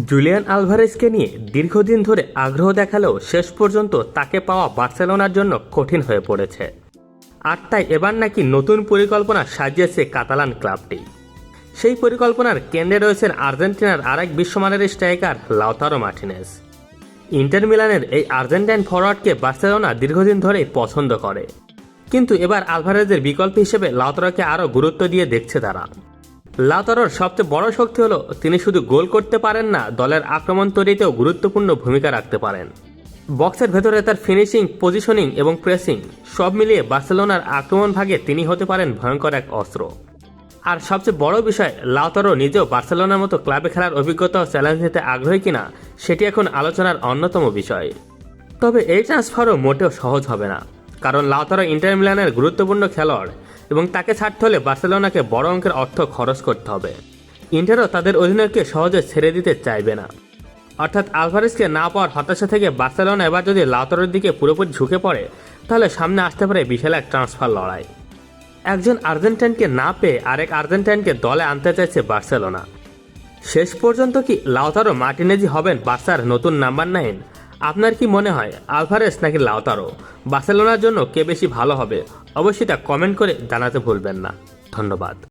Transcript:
Julian আলভারেজকে নিয়ে দীর্ঘদিন ধরে আগ্রহ দেখালেও শেষ পর্যন্ত তাকে পাওয়া বার্সেলোনার জন্য কঠিন হয়ে পড়েছে। আর তাই এবার নাকি নতুন পরিকল্পনা সাজিয়েছে কাতালান ক্লাবটি। সেই পরিকল্পনার কেন্দ্রে রয়েছেন আর্জেন্টিনার আরেক বিশ্বমানের স্ট্রাইকার লাউতারো মার্টিনেজ। ইন্টার মিলানের এই আর্জেন্টাইন ফরওয়ার্ডকে বার্সেলোনা দীর্ঘদিন ধরেই পছন্দ করে, কিন্তু এবার আলভারেজের বিকল্প হিসেবে লাউতারোকে আরও গুরুত্ব দিয়ে দেখছে তারা। লাউতারোর সবচেয়ে বড় শক্তি হলো তিনি শুধু গোল করতে পারেন না, দলের আক্রমণ তৈরিতেও গুরুত্বপূর্ণ ভূমিকা রাখতে পারেন। বক্সের ভেতরে তার ফিনিশিং, পজিশনিং এবং প্রেসিং সব মিলিয়ে বার্সেলোনার আক্রমণ ভাগে তিনি হতে পারেন ভয়ঙ্কর এক অস্ত্র। আর সবচেয়ে বড় বিষয়, লাউতারো নিজেও বার্সেলোনার মতো ক্লাবে খেলার অভিজ্ঞতা ও চ্যালেঞ্জ নিতে আগ্রহী কিনা সেটি এখন আলোচনার অন্যতম বিষয়। তবে এই ট্রান্সফারও মোটেও সহজ হবে না, কারণ লাউতারো ইন্টার মিলানের গুরুত্বপূর্ণ খেলোয়াড় এবং তাকে ছাড়তে হলে বার্সেলোনাকে বড় অঙ্কের অর্থ খরচ করতে হবে। ইন্টারও তাদের অধিনায়ককে সহজে ছেড়ে দিতে চাইবে না। অর্থাৎ আলভারেজকে না পাওয়ার হতাশা থেকে বার্সেলোনা এবার যদি লাউতারোর দিকে পুরোপুরি ঝুঁকে পড়ে, তাহলে সামনে আসতে পারে বিশাল এক ট্রান্সফার লড়াই। একজন আর্জেন্টাইনকে না পেয়ে আরেক আর্জেন্টাইনকে দলে আনতে চাইছে বার্সেলোনা। শেষ পর্যন্ত কি লাউতারো মার্টিনেজই হবেন বার্সার নতুন নাম্বার 9? আপনার কি মনে হয়, আলভারেজ নাকি লাউতারো বার্সেলোনার জন্য কে বেশি ভালো হবে? অবশ্যই তা কমেন্ট করে জানাতে ভুলবেন না। ধন্যবাদ।